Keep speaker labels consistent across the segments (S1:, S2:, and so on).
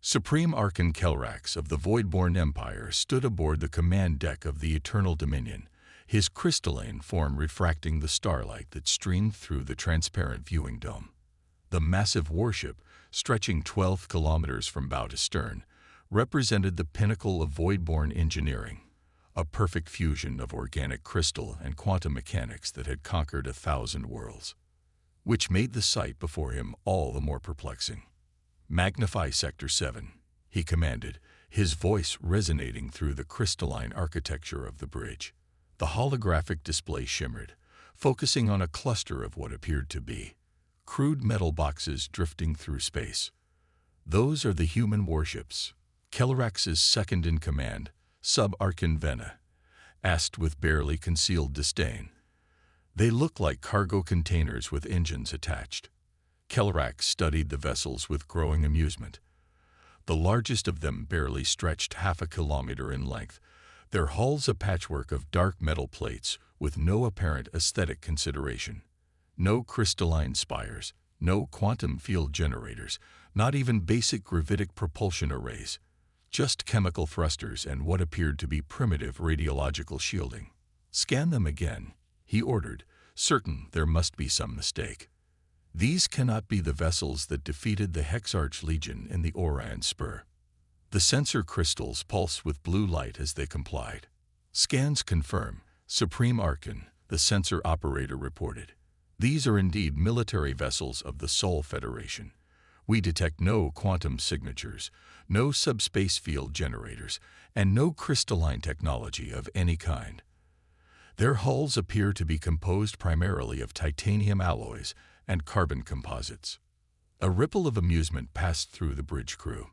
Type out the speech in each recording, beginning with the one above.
S1: Supreme Archon Kelrax of the Voidborn Empire stood aboard the command deck of the Eternal Dominion, his crystalline form refracting the starlight that streamed through the transparent viewing dome. The massive warship, stretching 12 kilometers from bow to stern, represented the pinnacle of Voidborn engineering, a perfect fusion of organic crystal and quantum mechanics that had conquered 1,000 worlds, which made the sight before him all the more perplexing. "Magnify Sector 7, he commanded, his voice resonating through the crystalline architecture of the bridge. The holographic display shimmered, focusing on a cluster of what appeared to be crude metal boxes drifting through space. "Those are the human warships," Kelrax's second-in-command, Sub-Archon Vena, asked with barely concealed disdain. "They look like cargo containers with engines attached." Kelrax studied the vessels with growing amusement. The largest of them barely stretched half a kilometer in length, their hulls a patchwork of dark metal plates with no apparent aesthetic consideration. No crystalline spires, no quantum field generators, not even basic gravitic propulsion arrays, just chemical thrusters and what appeared to be primitive radiological shielding. "Scan them again," he ordered, certain there must be some mistake. "These cannot be the vessels that defeated the Hexarch Legion in the Orion Spur." The sensor crystals pulsed with blue light as they complied. "Scans confirm, Supreme Archon," the sensor operator reported. "These are indeed military vessels of the Sol Federation. We detect no quantum signatures, no subspace field generators, and no crystalline technology of any kind. Their hulls appear to be composed primarily of titanium alloys and carbon composites." A ripple of amusement passed through the bridge crew.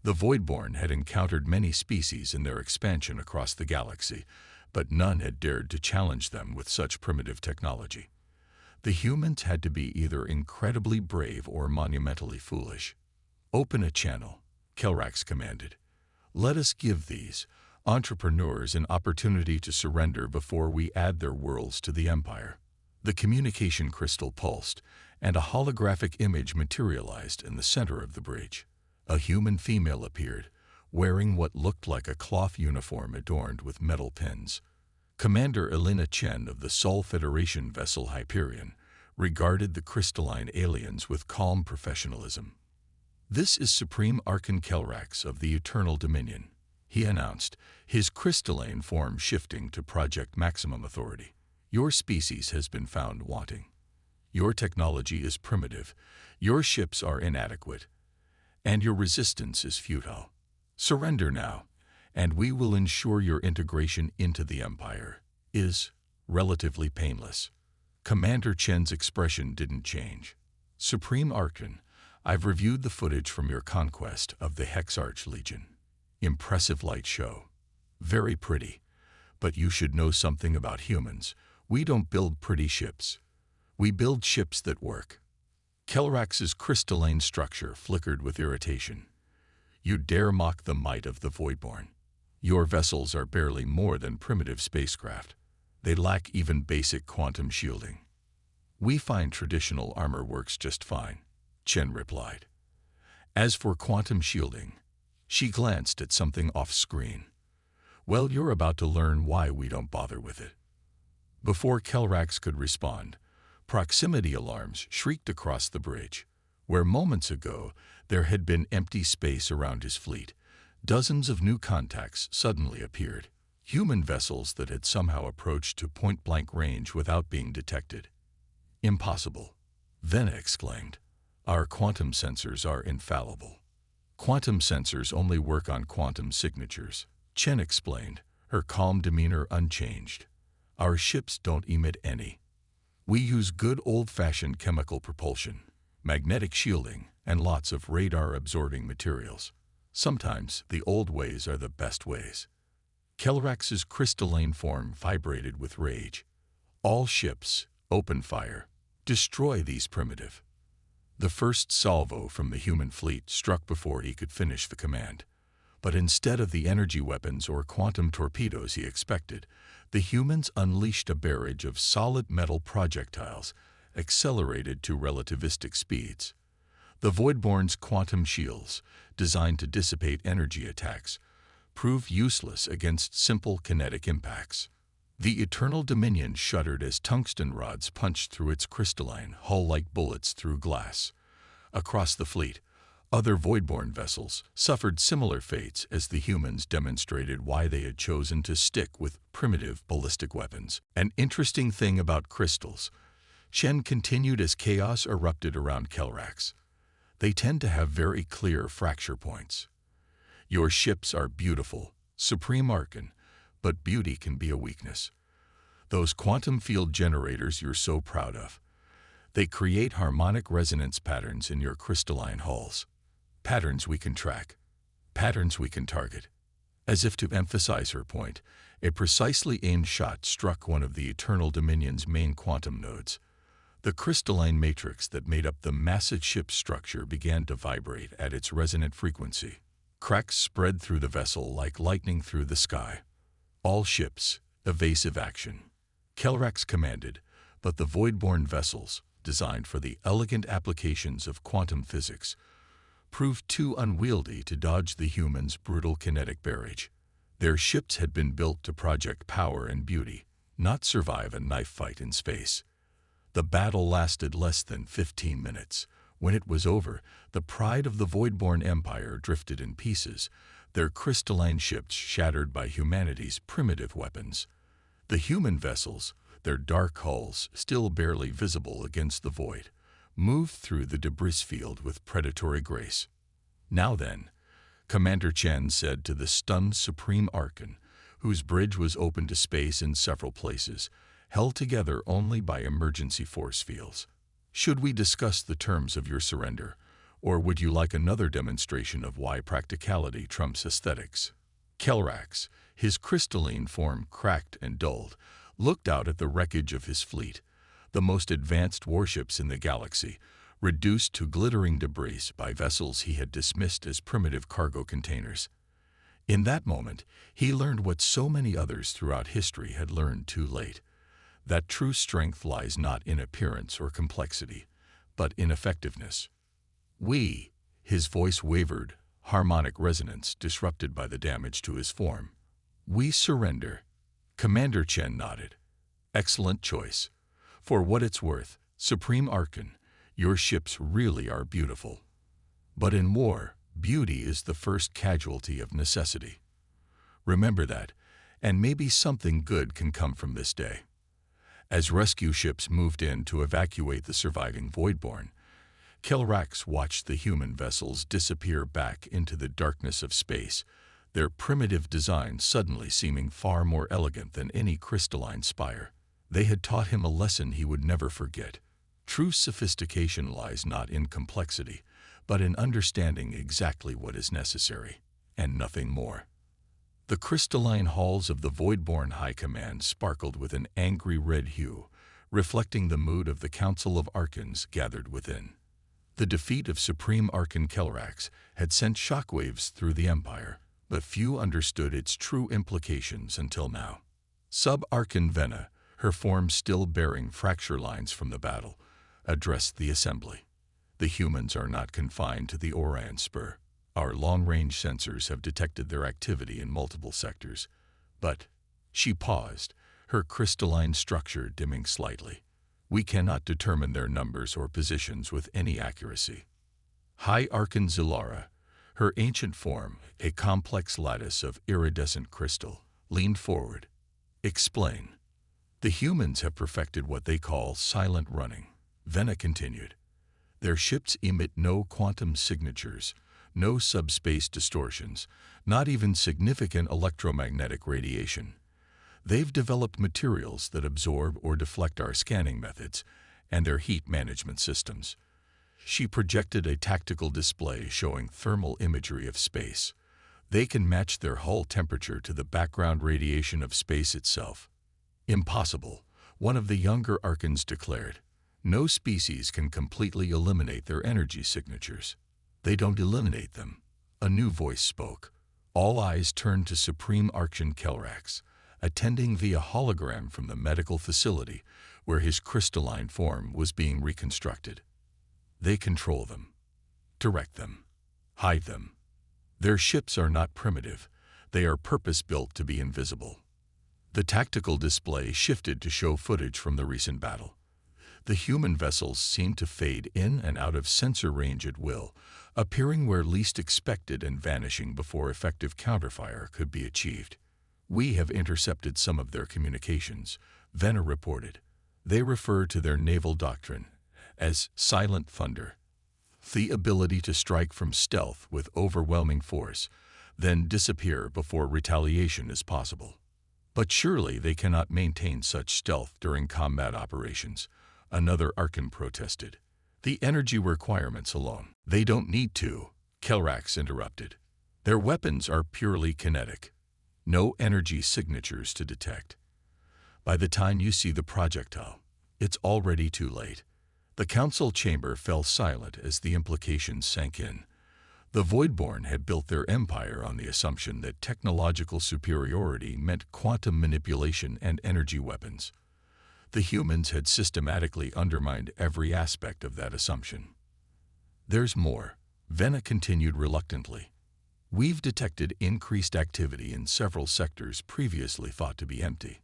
S1: The Voidborn had encountered many species in their expansion across the galaxy, but none had dared to challenge them with such primitive technology. The humans had to be either incredibly brave or monumentally foolish. "Open a channel," Kelrax commanded. "Let us give these entrepreneurs an opportunity to surrender before we add their worlds to the Empire." The communication crystal pulsed, and a holographic image materialized in the center of the bridge. A human female appeared, wearing what looked like a cloth uniform adorned with metal pins. Commander Elena Chen of the Sol Federation vessel Hyperion regarded the crystalline aliens with calm professionalism. "This is Supreme Archon Kelrax of the Eternal Dominion," he announced, his crystalline form shifting to Project Maximum Authority. "Your species has been found wanting. Your technology is primitive, your ships are inadequate, and your resistance is futile. Surrender now, and we will ensure your integration into the Empire is relatively painless." Commander Chen's expression didn't change. "Supreme Archon, I've reviewed the footage from your conquest of the Hexarch Legion. Impressive light show. Very pretty. But you should know something about humans. We don't build pretty ships. We build ships that work." Kelrax's crystalline structure flickered with irritation. "You dare mock the might of the Voidborn? Your vessels are barely more than primitive spacecraft. They lack even basic quantum shielding." "We find traditional armor works just fine," Chen replied. "As for quantum shielding," she glanced at something off-screen. "Well, you're about to learn why we don't bother with it." Before Kelrax could respond, proximity alarms shrieked across the bridge. Where moments ago there had been empty space around his fleet, dozens of new contacts suddenly appeared. Human vessels that had somehow approached to point-blank range without being detected. "Impossible," Vena exclaimed. "Our quantum sensors are infallible." "Quantum sensors only work on quantum signatures," Chen explained, her calm demeanor unchanged. "Our ships don't emit any. We use good old-fashioned chemical propulsion, magnetic shielding, and lots of radar-absorbing materials. Sometimes the old ways are the best ways." Kelrax's crystalline form vibrated with rage. "All ships, open fire. Destroy these primitive." The first salvo from the human fleet struck before he could finish the command. But instead of the energy weapons or quantum torpedoes he expected, the humans unleashed a barrage of solid metal projectiles, accelerated to relativistic speeds. The Voidborn's quantum shields, designed to dissipate energy attacks, prove useless against simple kinetic impacts. The Eternal Dominion shuddered as tungsten rods punched through its crystalline hull like bullets through glass. Across the fleet, other Voidborn vessels suffered similar fates as the humans demonstrated why they had chosen to stick with primitive ballistic weapons. An interesting thing about crystals, Shen continued as chaos erupted around Kelrax. They tend to have very clear fracture points. Your ships are beautiful, Supreme Archon, but beauty can be a weakness. Those quantum field generators you're so proud of, they create harmonic resonance patterns in your crystalline hulls. Patterns we can track, patterns we can target. As if to emphasize her point, a precisely aimed shot struck one of the Eternal Dominion's main quantum nodes. The crystalline matrix that made up the massive ship's structure began to vibrate at its resonant frequency. Cracks spread through the vessel like lightning through the sky. All ships, evasive action. Kelrax commanded, but the Voidborn vessels, designed for the elegant applications of quantum physics, proved too unwieldy to dodge the humans' brutal kinetic barrage. Their ships had been built to project power and beauty, not survive a knife fight in space. The battle lasted less than 15 minutes. When it was over, the pride of the Voidborn Empire drifted in pieces, their crystalline ships shattered by humanity's primitive weapons. The human vessels, their dark hulls still barely visible against the void, moved through the debris field with predatory grace. "Now then," Commander Chen said to the stunned Supreme Archon, whose bridge was open to space in several places, held together only by emergency force fields. "Should we discuss the terms of your surrender, or would you like another demonstration of why practicality trumps aesthetics?" Kelrax, his crystalline form cracked and dulled, looked out at the wreckage of his fleet, the most advanced warships in the galaxy, reduced to glittering debris by vessels he had dismissed as primitive cargo containers. In that moment, he learned what so many others throughout history had learned too late, that true strength lies not in appearance or complexity, but in effectiveness. His voice wavered, harmonic resonance disrupted by the damage to his form. "We surrender." Commander Chen nodded. "Excellent choice. For what it's worth, Supreme Archon, your ships really are beautiful. But in war, beauty is the first casualty of necessity. Remember that, and maybe something good can come from this day." As rescue ships moved in to evacuate the surviving Voidborn, Kelrax watched the human vessels disappear back into the darkness of space, their primitive design suddenly seeming far more elegant than any crystalline spire. They had taught him a lesson he would never forget. True sophistication lies not in complexity, but in understanding exactly what is necessary, and nothing more. The crystalline halls of the Voidborn High Command sparkled with an angry red hue, reflecting the mood of the Council of Archons gathered within. The defeat of Supreme Archon Kelrax had sent shockwaves through the Empire, but few understood its true implications until now. Sub-Archon Venna, her form still bearing fracture lines from the battle, addressed the assembly. "The humans are not confined to the Orion Spur. Our long-range sensors have detected their activity in multiple sectors. But," she paused, her crystalline structure dimming slightly, "we cannot determine their numbers or positions with any accuracy." High Archon Zilara, her ancient form, a complex lattice of iridescent crystal, leaned forward. "Explain." "The humans have perfected what they call silent running," Venna continued. "Their ships emit no quantum signatures, no subspace distortions, not even significant electromagnetic radiation. They've developed materials that absorb or deflect our scanning methods and their heat management systems." She projected a tactical display showing thermal imagery of space. "They can match their hull temperature to the background radiation of space itself." "Impossible," one of the younger Archons declared. "No species can completely eliminate their energy signatures." "They don't eliminate them," a new voice spoke. All eyes turned to Supreme Archon Kelrax, attending via hologram from the medical facility where his crystalline form was being reconstructed. "They control them." Direct them. Hide them. Their ships are not primitive. They are purpose-built to be invisible. The tactical display shifted to show footage from the recent battle. The human vessels seemed to fade in and out of sensor range at will, appearing where least expected and vanishing before effective counterfire could be achieved. We have intercepted some of their communications, Venna reported. They refer to their naval doctrine as silent thunder, the ability to strike from stealth with overwhelming force, then disappear before retaliation is possible. But surely they cannot maintain such stealth during combat operations, another Archon protested. The energy requirements alone. They don't need to, Kelrax interrupted. Their weapons are purely kinetic. No energy signatures to detect. By the time you see the projectile, it's already too late. The council chamber fell silent as the implications sank in. The Voidborn had built their empire on the assumption that technological superiority meant quantum manipulation and energy weapons. The humans had systematically undermined every aspect of that assumption. There's more, Venna continued reluctantly. We've detected increased activity in several sectors previously thought to be empty.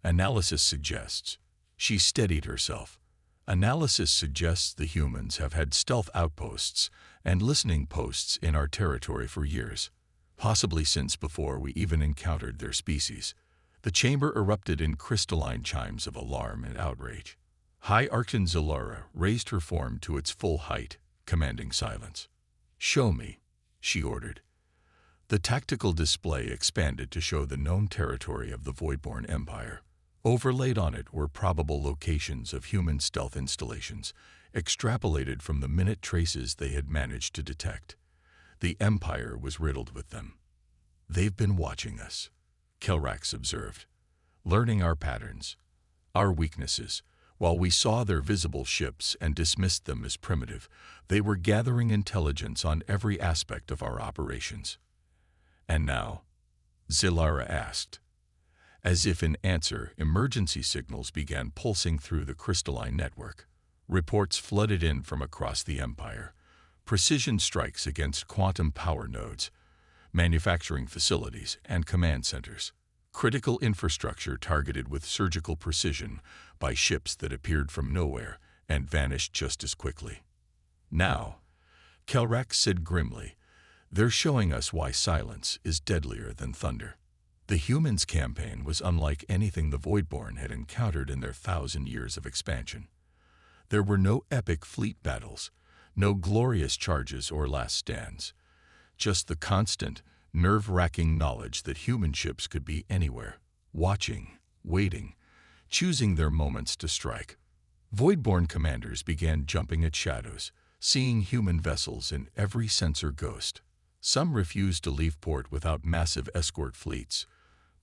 S1: Analysis suggests. She steadied herself. Analysis suggests the humans have had stealth outposts and listening posts in our territory for years, possibly since before we even encountered their species. The chamber erupted in crystalline chimes of alarm and outrage. High Archon Zalora raised her form to its full height, commanding silence. "Show me," she ordered. The tactical display expanded to show the known territory of the Voidborn Empire. Overlaid on it were probable locations of human stealth installations, extrapolated from the minute traces they had managed to detect. The Empire was riddled with them. "They've been watching us," Kelrax observed, "learning our patterns, our weaknesses. While we saw their visible ships and dismissed them as primitive, they were gathering intelligence on every aspect of our operations." "And now?" Zilara asked. As if in answer, emergency signals began pulsing through the crystalline network. Reports flooded in from across the Empire. Precision strikes against quantum power nodes, manufacturing facilities, and command centers. Critical infrastructure targeted with surgical precision by ships that appeared from nowhere and vanished just as quickly. "Now," Kelrax said grimly, "they're showing us why silence is deadlier than thunder." The humans' campaign was unlike anything the Voidborn had encountered in their 1,000 years of expansion. There were no epic fleet battles, no glorious charges or last stands, just the constant, nerve-wracking knowledge that human ships could be anywhere, watching, waiting, choosing their moments to strike. Voidborn commanders began jumping at shadows, seeing human vessels in every sensor ghost. Some refused to leave port without massive escort fleets,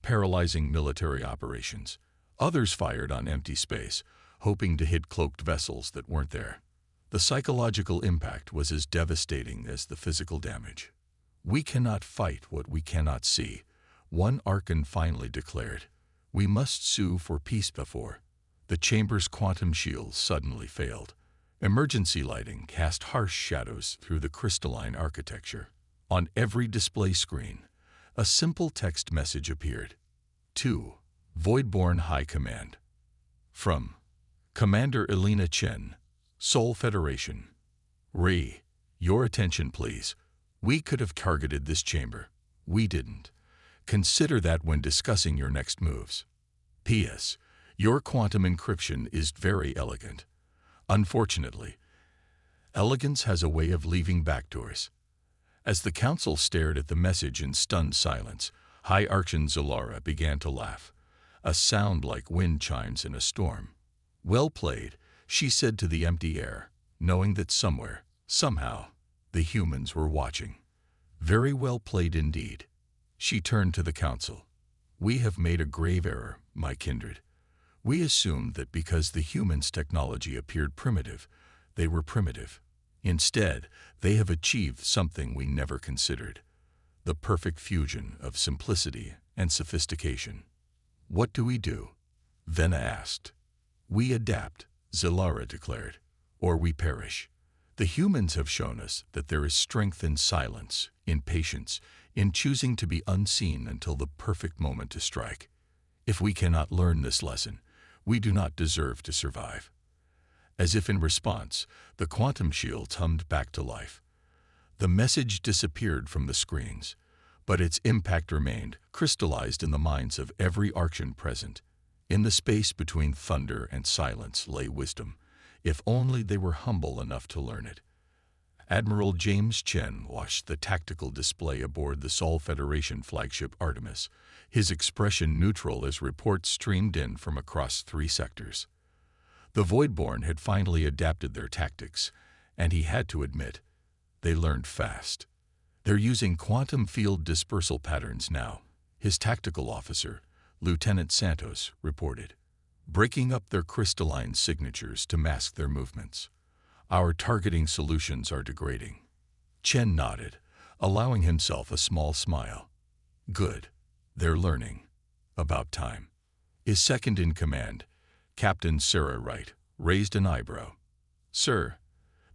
S1: paralyzing military operations. Others fired on empty space, hoping to hit cloaked vessels that weren't there. The psychological impact was as devastating as the physical damage. "We cannot fight what we cannot see," one Archon finally declared. "We must sue for peace before." The chamber's quantum shields suddenly failed. Emergency lighting cast harsh shadows through the crystalline architecture. On every display screen, a simple text message appeared. To Voidborn High Command. From Commander Elena Chen, Sol Federation. Your attention please. We could have targeted this chamber. We didn't. Consider that when discussing your next moves. P.S. Your quantum encryption is very elegant. Unfortunately, elegance has a way of leaving backdoors. As the council stared at the message in stunned silence, High Archon Zalara began to laugh, a sound like wind chimes in a storm. "Well played," she said to the empty air, knowing that somewhere, somehow, the humans were watching. "Very well played indeed." She turned to the council. "We have made a grave error, my kindred. We assumed that because the humans' technology appeared primitive, they were primitive. Instead, they have achieved something we never considered, the perfect fusion of simplicity and sophistication." "What do we do?" Venna asked. "We adapt," Zilara declared, "or we perish. The humans have shown us that there is strength in silence, in patience, in choosing to be unseen until the perfect moment to strike. If we cannot learn this lesson, we do not deserve to survive. As if in response, the quantum shields hummed back to life. The message disappeared from the screens, but its impact remained, crystallized in the minds of every Archean present. In the space between thunder and silence lay wisdom, if only they were humble enough to learn it. Admiral James Chen watched the tactical display aboard the Sol Federation flagship Artemis, his expression neutral as reports streamed in from across 3 sectors. The Voidborn had finally adapted their tactics, and he had to admit, they learned fast. They're using quantum field dispersal patterns now, his tactical officer, Lieutenant Santos, reported, breaking up their crystalline signatures to mask their movements. Our targeting solutions are degrading. Chen nodded, allowing himself a small smile. Good. They're learning. About time. His second in command, Captain Sarah Wright, raised an eyebrow. Sir,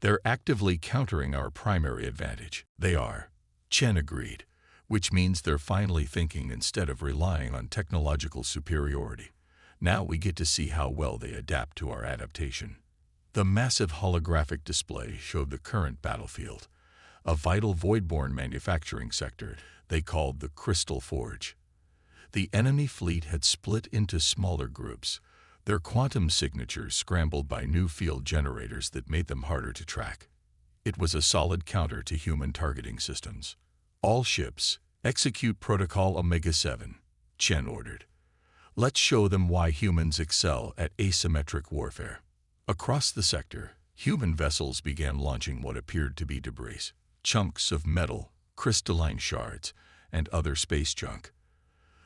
S1: they're actively countering our primary advantage. They are. Chen agreed, which means they're finally thinking instead of relying on technological superiority. Now we get to see how well they adapt to our adaptation. The massive holographic display showed the current battlefield, a vital Voidborn manufacturing sector they called the Crystal Forge. The enemy fleet had split into smaller groups, their quantum signatures scrambled by new field generators that made them harder to track. It was a solid counter to human targeting systems. All ships, execute Protocol Omega-7, Chen ordered. Let's show them why humans excel at asymmetric warfare. Across the sector, human vessels began launching what appeared to be debris, chunks of metal, crystalline shards, and other space junk.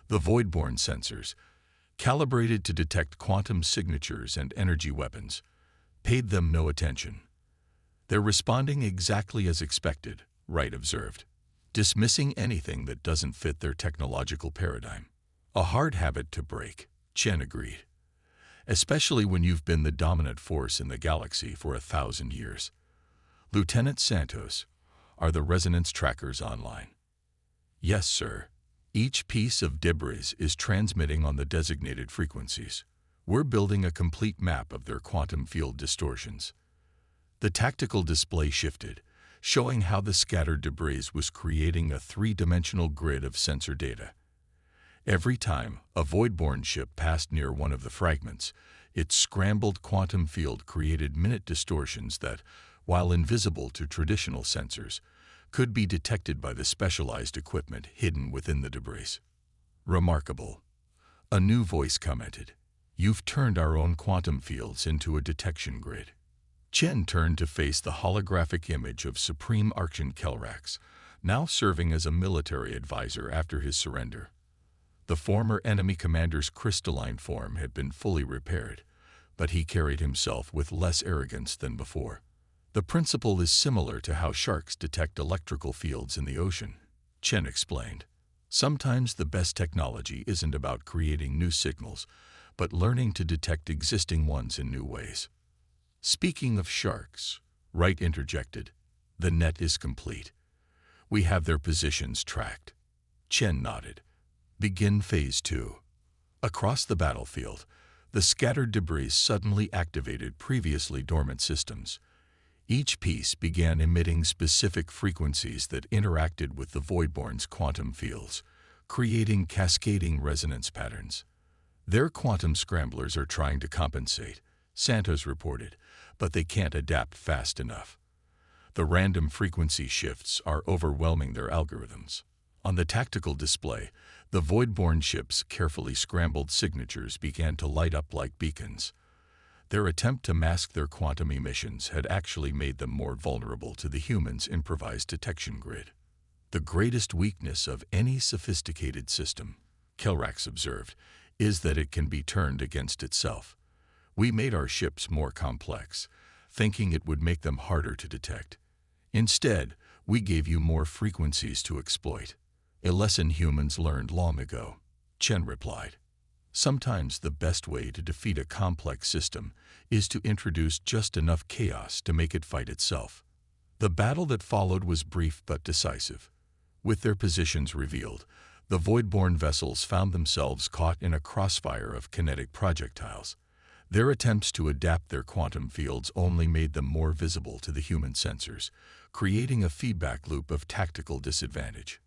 S1: The Voidborn sensors, calibrated to detect quantum signatures and energy weapons, paid them no attention. They're responding exactly as expected, Wright observed, dismissing anything that doesn't fit their technological paradigm. A hard habit to break, Chen agreed. Especially when you've been the dominant force in the galaxy for 1,000 years. Lieutenant Santos, are the resonance trackers online? Yes, sir. Each piece of debris is transmitting on the designated frequencies. We're building a complete map of their quantum field distortions. The tactical display shifted, showing how the scattered debris was creating a 3-dimensional grid of sensor data. Every time a Voidborn ship passed near one of the fragments, its scrambled quantum field created minute distortions that, while invisible to traditional sensors, could be detected by the specialized equipment hidden within the debris. Remarkable. A new voice commented, "You've turned our own quantum fields into a detection grid." Chen turned to face the holographic image of Supreme Archean Kelrax, now serving as a military advisor after his surrender. The former enemy commander's crystalline form had been fully repaired, but he carried himself with less arrogance than before. The principle is similar to how sharks detect electrical fields in the ocean, Chen explained. Sometimes the best technology isn't about creating new signals, but learning to detect existing ones in new ways. Speaking of sharks, Wright interjected, the net is complete. We have their positions tracked. Chen nodded. Begin Phase 2. Across the battlefield, the scattered debris suddenly activated previously dormant systems. Each piece began emitting specific frequencies that interacted with the Voidborn's quantum fields, creating cascading resonance patterns. Their quantum scramblers are trying to compensate, Santos reported, but they can't adapt fast enough. The random frequency shifts are overwhelming their algorithms. On the tactical display, the Voidborn ship's carefully scrambled signatures began to light up like beacons. Their attempt to mask their quantum emissions had actually made them more vulnerable to the humans' improvised detection grid. The greatest weakness of any sophisticated system, Kelrax observed, is that it can be turned against itself. We made our ships more complex, thinking it would make them harder to detect. Instead, we gave you more frequencies to exploit. A lesson humans learned long ago, Chen replied. Sometimes the best way to defeat a complex system is to introduce just enough chaos to make it fight itself. The battle that followed was brief but decisive. With their positions revealed, the Voidborn vessels found themselves caught in a crossfire of kinetic projectiles. Their attempts to adapt their quantum fields only made them more visible to the human sensors, creating a feedback loop of tactical disadvantage.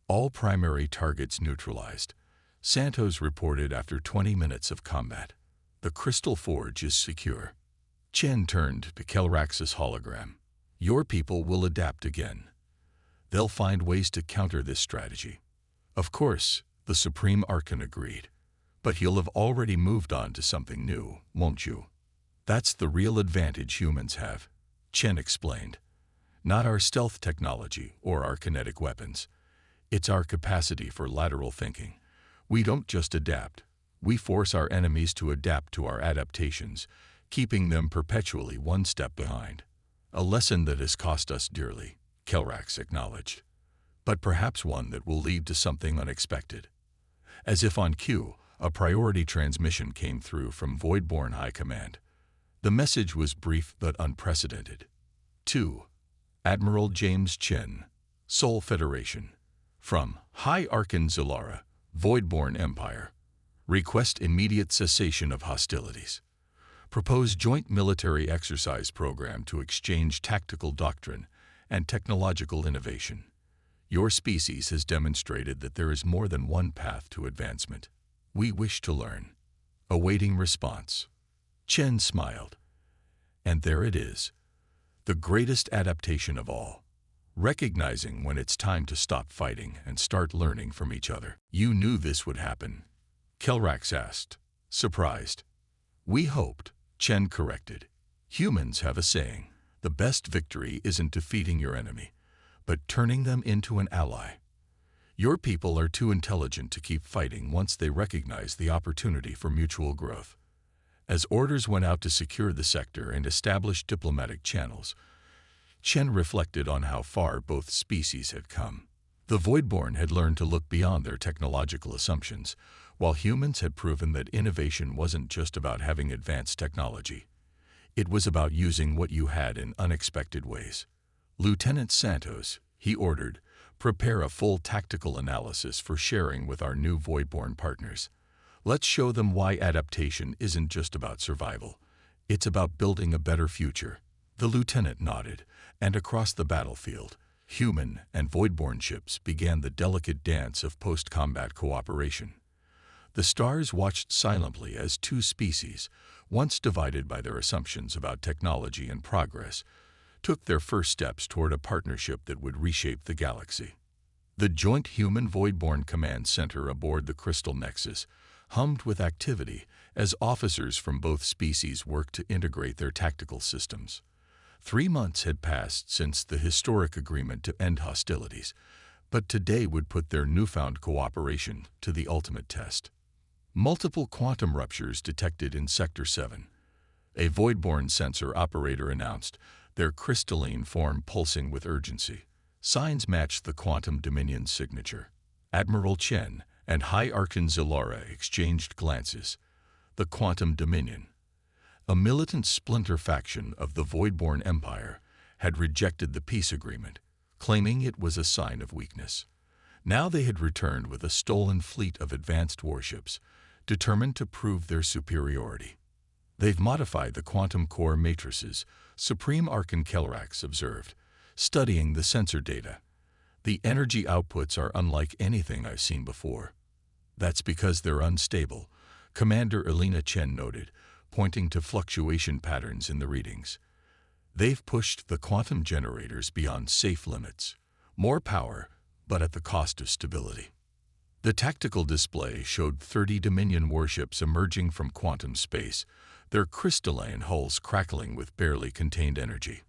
S1: All primary targets neutralized, Santos reported after 20 minutes of combat. The Crystal Forge is secure. Chen turned to Kelrax's hologram. Your people will adapt again. They'll find ways to counter this strategy. Of course, the Supreme Archon agreed. But he'll have already moved on to something new, won't you? That's the real advantage humans have, Chen explained. Not our stealth technology or our kinetic weapons. It's our capacity for lateral thinking. We don't just adapt. We force our enemies to adapt to our adaptations, keeping them perpetually one step behind. A lesson that has cost us dearly, Kelrax acknowledged. But perhaps one that will lead to something unexpected. As if on cue, a priority transmission came through from Voidborn High Command. The message was brief but unprecedented. To Admiral James Chen, Sol Federation. From High Archon Zilara, Voidborn Empire. Request immediate cessation of hostilities. Propose joint military exercise program to exchange tactical doctrine and technological innovation. Your species has demonstrated that there is more than one path to advancement. We wish to learn. Awaiting response. Chen smiled. And there it is. The greatest adaptation of all. Recognizing when it's time to stop fighting and start learning from each other. You knew this would happen, Kelrax asked, surprised. We hoped, Chen corrected. Humans have a saying, the best victory isn't defeating your enemy, but turning them into an ally. Your people are too intelligent to keep fighting once they recognize the opportunity for mutual growth. As orders went out to secure the sector and establish diplomatic channels, Chen reflected on how far both species had come. The Voidborn had learned to look beyond their technological assumptions, while humans had proven that innovation wasn't just about having advanced technology. It was about using what you had in unexpected ways. Lieutenant Santos, he ordered, prepare a full tactical analysis for sharing with our new Voidborn partners. Let's show them why adaptation isn't just about survival. It's about building a better future. The lieutenant nodded, and across the battlefield, human and Voidborn ships began the delicate dance of post-combat cooperation. The stars watched silently as two species, once divided by their assumptions about technology and progress, took their first steps toward a partnership that would reshape the galaxy. The joint human Voidborn command center aboard the Crystal Nexus hummed with activity as officers from both species worked to integrate their tactical systems. 3 months had passed since the historic agreement to end hostilities, but today would put their newfound cooperation to the ultimate test. Multiple quantum ruptures detected in Sector 7. A Voidborn sensor operator announced, their crystalline form pulsing with urgency. Signs matched the Quantum Dominion's signature. Admiral Chen and High Archon Zilara exchanged glances. The Quantum Dominion, a militant splinter faction of the Voidborn Empire, had rejected the peace agreement, claiming it was a sign of weakness. Now they had returned with a stolen fleet of advanced warships, determined to prove their superiority. They've modified the quantum core matrices, Supreme Archon Kelrax observed, studying the sensor data. The energy outputs are unlike anything I've seen before. That's because they're unstable, Commander Elena Chen noted, pointing to fluctuation patterns in the readings. They've pushed the quantum generators beyond safe limits. More power, but at the cost of stability. The tactical display showed 30 Dominion warships emerging from quantum space, their crystalline hulls crackling with barely contained energy.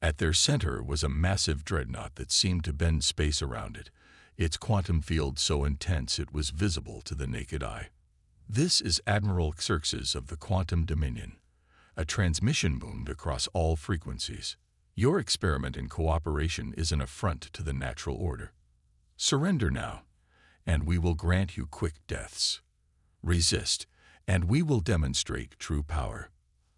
S1: At their center was a massive dreadnought that seemed to bend space around it, its quantum field so intense it was visible to the naked eye. This is Admiral Xerxes of the Quantum Dominion. A transmission boomed across all frequencies. Your experiment in cooperation is an affront to the natural order. Surrender now, and we will grant you quick deaths. Resist, and we will demonstrate true power.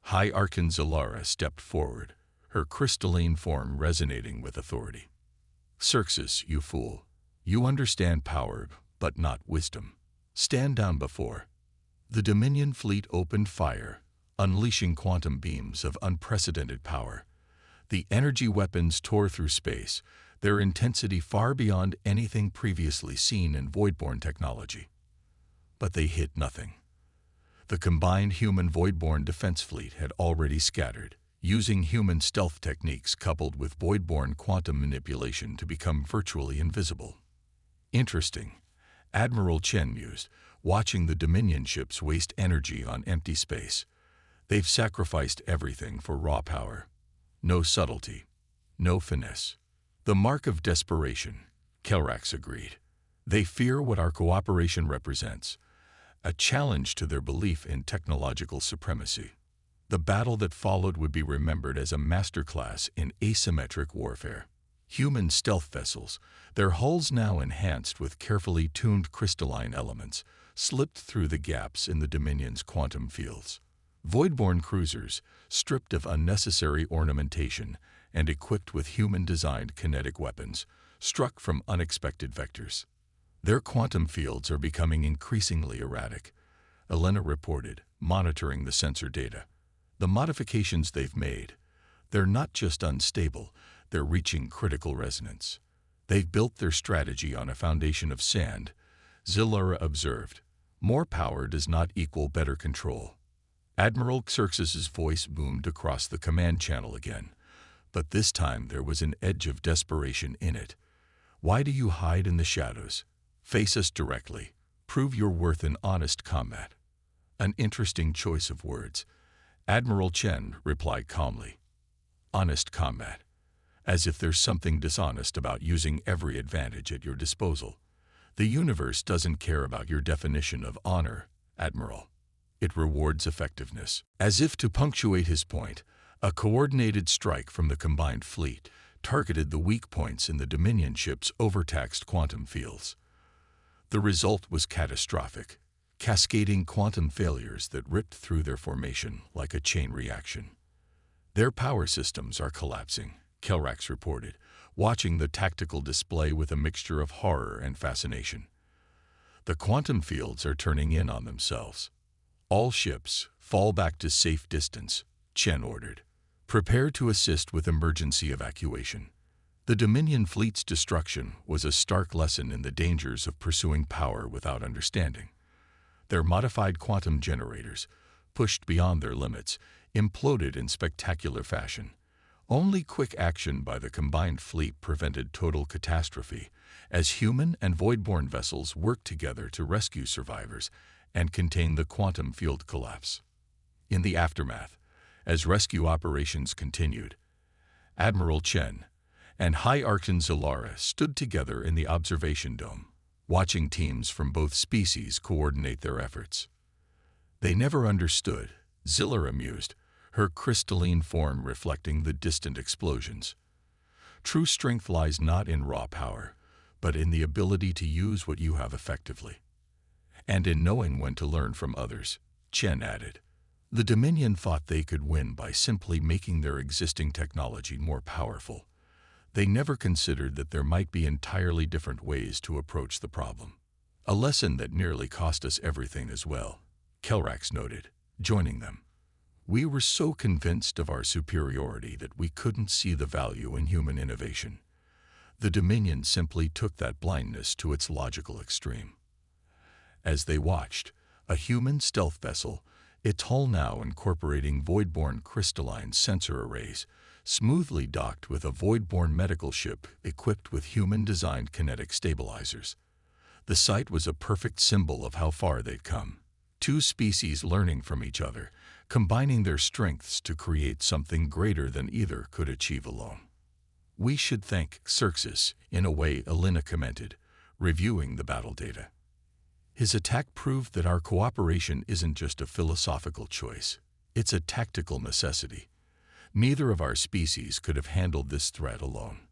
S1: High Archon Zilara stepped forward, her crystalline form resonating with authority. "Xerxes, you fool. You understand power, but not wisdom. Stand down before." The Dominion fleet opened fire, unleashing quantum beams of unprecedented power. The energy weapons tore through space, their intensity far beyond anything previously seen in voidborne technology. But they hit nothing. The combined human voidborne defense fleet had already scattered, using human stealth techniques coupled with voidborne quantum manipulation to become virtually invisible. "Interesting," Admiral Chen mused, watching the Dominion ships waste energy on empty space. "They've sacrificed everything for raw power. No subtlety, no finesse." "The mark of desperation," Kelrax agreed. "They fear what our cooperation represents, a challenge to their belief in technological supremacy." The battle that followed would be remembered as a masterclass in asymmetric warfare. Human stealth vessels, their hulls now enhanced with carefully tuned crystalline elements, slipped through the gaps in the Dominion's quantum fields. Voidborne cruisers, stripped of unnecessary ornamentation and equipped with human-designed kinetic weapons, struck from unexpected vectors. "Their quantum fields are becoming increasingly erratic," Elena reported, monitoring the sensor data. "The modifications they've made, they're not just unstable, they're reaching critical resonance. They've built their strategy on a foundation of sand," Zillara observed. "More power does not equal better control." Admiral Xerxes's voice boomed across the command channel again, but this time there was an edge of desperation in it. "Why do you hide in the shadows? Face us directly. Prove your worth in honest combat." "An interesting choice of words," Admiral Chen replied calmly. "Honest combat. As if there's something dishonest about using every advantage at your disposal. The universe doesn't care about your definition of honor, Admiral. It rewards effectiveness." As if to punctuate his point, a coordinated strike from the combined fleet targeted the weak points in the Dominion ship's overtaxed quantum fields. The result was catastrophic, cascading quantum failures that ripped through their formation like a chain reaction. "Their power systems are collapsing," Kelrax reported, watching the tactical display with a mixture of horror and fascination. "The quantum fields are turning in on themselves." "All ships, fall back to safe distance," Chen ordered. "Prepare to assist with emergency evacuation." The Dominion fleet's destruction was a stark lesson in the dangers of pursuing power without understanding. Their modified quantum generators, pushed beyond their limits, imploded in spectacular fashion. Only quick action by the combined fleet prevented total catastrophe, as human and voidborne vessels worked together to rescue survivors and contain the quantum field collapse. In the aftermath, as rescue operations continued, Admiral Chen and High Archon Zillara stood together in the observation dome, watching teams from both species coordinate their efforts. "They never understood," Zillara mused, her crystalline form reflecting the distant explosions. "True strength lies not in raw power, but in the ability to use what you have effectively. And in knowing when to learn from others," Chen added. The Dominion thought they could win by simply making their existing technology more powerful. They never considered that there might be entirely different ways to approach the problem. "A lesson that nearly cost us everything as well," Kelrax noted, joining them. "We were so convinced of our superiority that we couldn't see the value in human innovation. The Dominion simply took that blindness to its logical extreme." As they watched, a human stealth vessel, its hull now incorporating voidborne crystalline sensor arrays, smoothly docked with a voidborne medical ship equipped with human-designed kinetic stabilizers. The sight was a perfect symbol of how far they'd come. Two species learning from each other, combining their strengths to create something greater than either could achieve alone. "We should thank Xerxes, in a way," Elena commented, reviewing the battle data. "His attack proved that our cooperation isn't just a philosophical choice, it's a tactical necessity. Neither of our species could have handled this threat alone."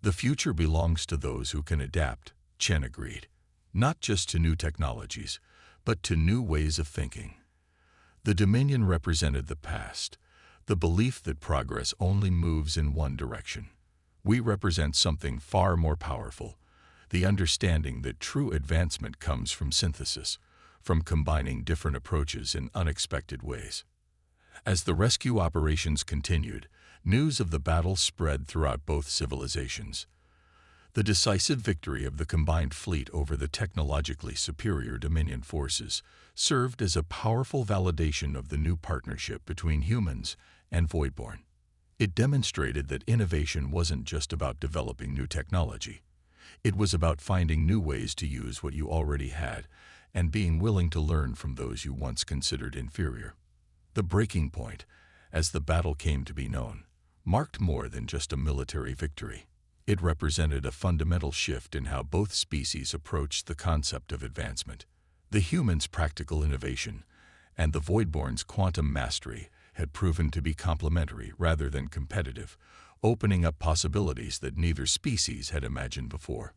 S1: "The future belongs to those who can adapt," Chen agreed. "Not just to new technologies, but to new ways of thinking." The Dominion represented the past, the belief that progress only moves in one direction. We represent something far more powerful, the understanding that true advancement comes from synthesis, from combining different approaches in unexpected ways. As the rescue operations continued, news of the battle spread throughout both civilizations. The decisive victory of the combined fleet over the technologically superior Dominion forces served as a powerful validation of the new partnership between humans and Voidborn. It demonstrated that innovation wasn't just about developing new technology. It was about finding new ways to use what you already had and being willing to learn from those you once considered inferior. The breaking point, as the battle came to be known, marked more than just a military victory. It represented a fundamental shift in how both species approached the concept of advancement. The humans' practical innovation and the Voidborn's quantum mastery had proven to be complementary rather than competitive, opening up possibilities that neither species had imagined before.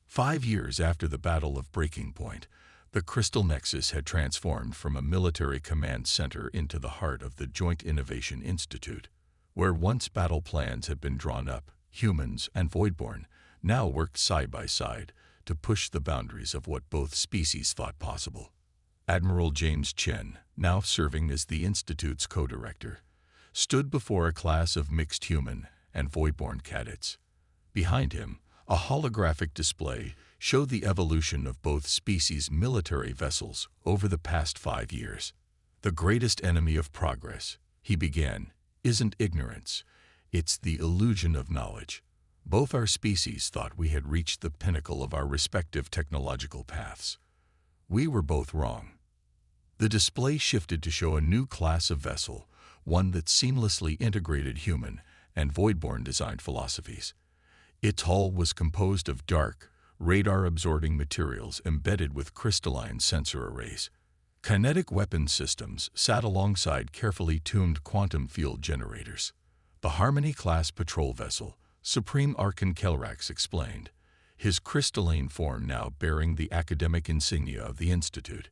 S1: 5 years after the Battle of Breaking Point, the Crystal Nexus had transformed from a military command center into the heart of the Joint Innovation Institute, where once battle plans had been drawn up. Humans and Voidborn now worked side by side to push the boundaries of what both species thought possible. Admiral James Chen, now serving as the Institute's co-director, stood before a class of mixed human and Voidborn cadets. Behind him, a holographic display showed the evolution of both species' military vessels over the past 5 years. "The greatest enemy of progress," he began, "isn't ignorance. It's the illusion of knowledge. Both our species thought we had reached the pinnacle of our respective technological paths. We were both wrong." The display shifted to show a new class of vessel, one that seamlessly integrated human and Voidborn design philosophies. Its hull was composed of dark, radar-absorbing materials embedded with crystalline sensor arrays. Kinetic weapon systems sat alongside carefully tuned quantum field generators. The Harmony-class patrol vessel, Supreme Archon Kelrax explained, his crystalline form now bearing the academic insignia of the Institute.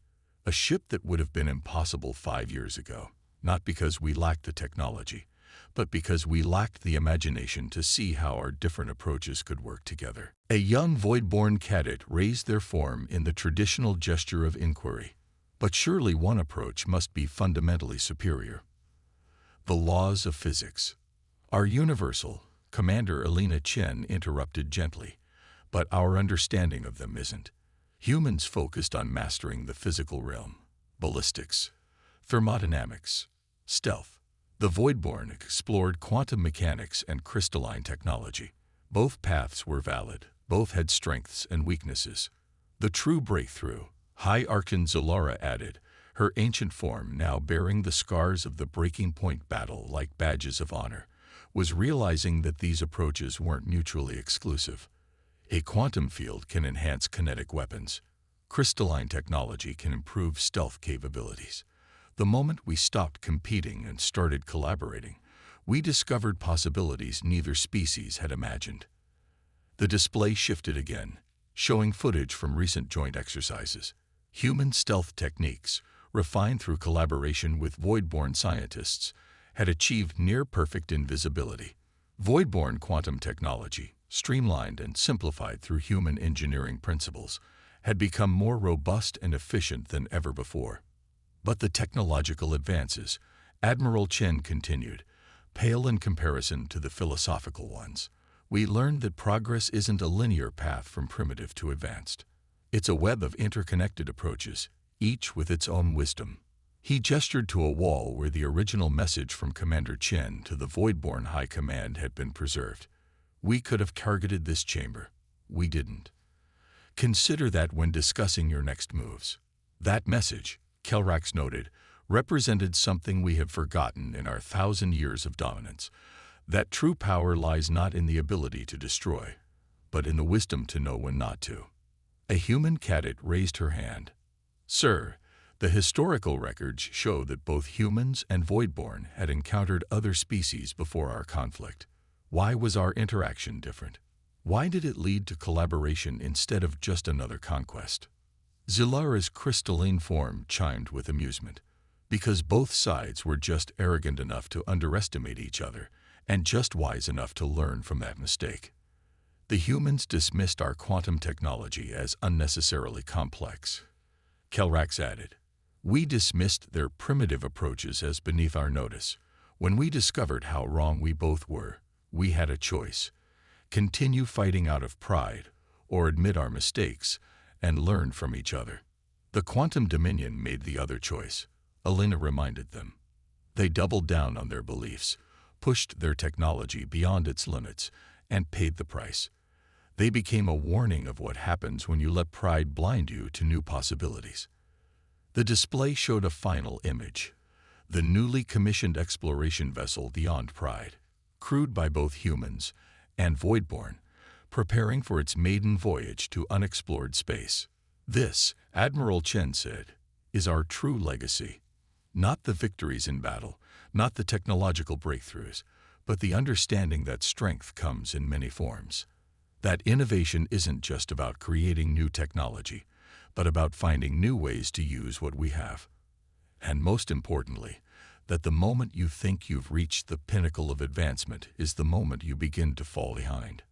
S1: A ship that would have been impossible 5 years ago, not because we lacked the technology, but because we lacked the imagination to see how our different approaches could work together. A young Voidborn cadet raised their form in the traditional gesture of inquiry. But surely one approach must be fundamentally superior. The laws of physics are universal, Commander Elena Chen interrupted gently, but our understanding of them isn't. Humans focused on mastering the physical realm, ballistics, thermodynamics, stealth. The Voidborn explored quantum mechanics and crystalline technology. Both paths were valid, both had strengths and weaknesses. The true breakthrough, High Archon Zalara added, her ancient form now bearing the scars of the Breaking Point battle like badges of honor, was realizing that these approaches weren't mutually exclusive. A quantum field can enhance kinetic weapons. Crystalline technology can improve stealth capabilities. The moment we stopped competing and started collaborating, we discovered possibilities neither species had imagined. The display shifted again, showing footage from recent joint exercises. Human stealth techniques, refined through collaboration with Voidborn scientists, had achieved near-perfect invisibility. Voidborn quantum technology, streamlined and simplified through human engineering principles, had become more robust and efficient than ever before. But the technological advances, Admiral Chen continued, pale in comparison to the philosophical ones. We learned that progress isn't a linear path from primitive to advanced. It's a web of interconnected approaches, each with its own wisdom. He gestured to a wall where the original message from Commander Chen to the Voidborn High Command had been preserved. We could have targeted this chamber. We didn't. Consider that when discussing your next moves. That message, Kelrax noted, represented something we have forgotten in our 1,000 years of dominance. That true power lies not in the ability to destroy, but in the wisdom to know when not to. A human cadet raised her hand. "Sir, the historical records show that both humans and Voidborn had encountered other species before our conflict. Why was our interaction different? Why did it lead to collaboration instead of just another conquest?" Zilara's crystalline form chimed with amusement. because both sides were just arrogant enough to underestimate each other and just wise enough to learn from that mistake. The humans dismissed our quantum technology as unnecessarily complex. Kelrax added, "We dismissed their primitive approaches as beneath our notice. When we discovered how wrong we both were, we had a choice: continue fighting out of pride, or admit our mistakes and learn from each other." The Quantum Dominion made the other choice, Alina reminded them. They doubled down on their beliefs, pushed their technology beyond its limits, and paid the price. They became a warning of what happens when you let pride blind you to new possibilities. The display showed a final image: the newly commissioned exploration vessel, the Beyond Pride, crewed by both humans and Voidborn, preparing for its maiden voyage to unexplored space. "This," Admiral Chen said, "is our true legacy. Not the victories in battle, not the technological breakthroughs, but the understanding that strength comes in many forms. That innovation isn't just about creating new technology, but about finding new ways to use what we have. And most importantly, that the moment you think you've reached the pinnacle of advancement is the moment you begin to fall behind."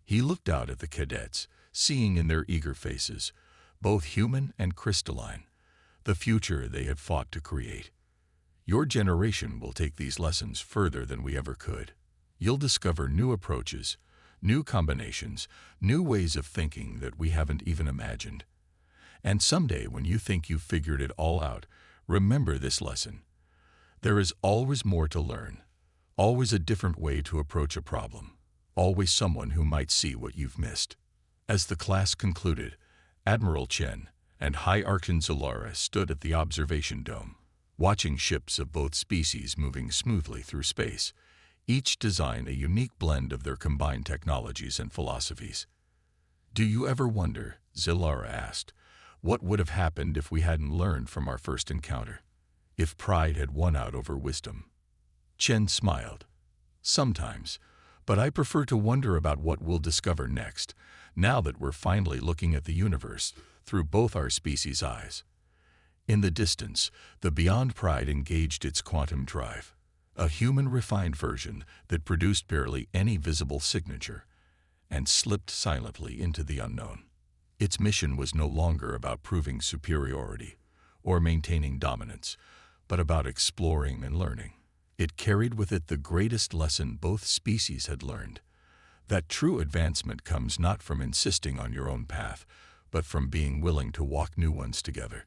S1: He looked out at the cadets, seeing in their eager faces, both human and crystalline, the future they had fought to create. "Your generation will take these lessons further than we ever could. You'll discover new approaches, new combinations, new ways of thinking that we haven't even imagined. And someday, when you think you've figured it all out, remember this lesson: there is always more to learn, always a different way to approach a problem, always someone who might see what you've missed." As the class concluded, Admiral Chen and High Archon Zalara stood at the observation dome, watching ships of both species moving smoothly through space, each design a unique blend of their combined technologies and philosophies. "Do you ever wonder," Zalara asked, "what would have happened if we hadn't learned from our first encounter? If pride had won out over wisdom?" Chen smiled. "Sometimes, but I prefer to wonder about what we'll discover next, now that we're finally looking at the universe through both our species' eyes." In the distance, the Beyond Pride engaged its quantum drive, a human-refined version that produced barely any visible signature, and slipped silently into the unknown. Its mission was no longer about proving superiority or maintaining dominance, but about exploring and learning. It carried with it the greatest lesson both species had learned: that true advancement comes not from insisting on your own path, but from being willing to walk new ones together.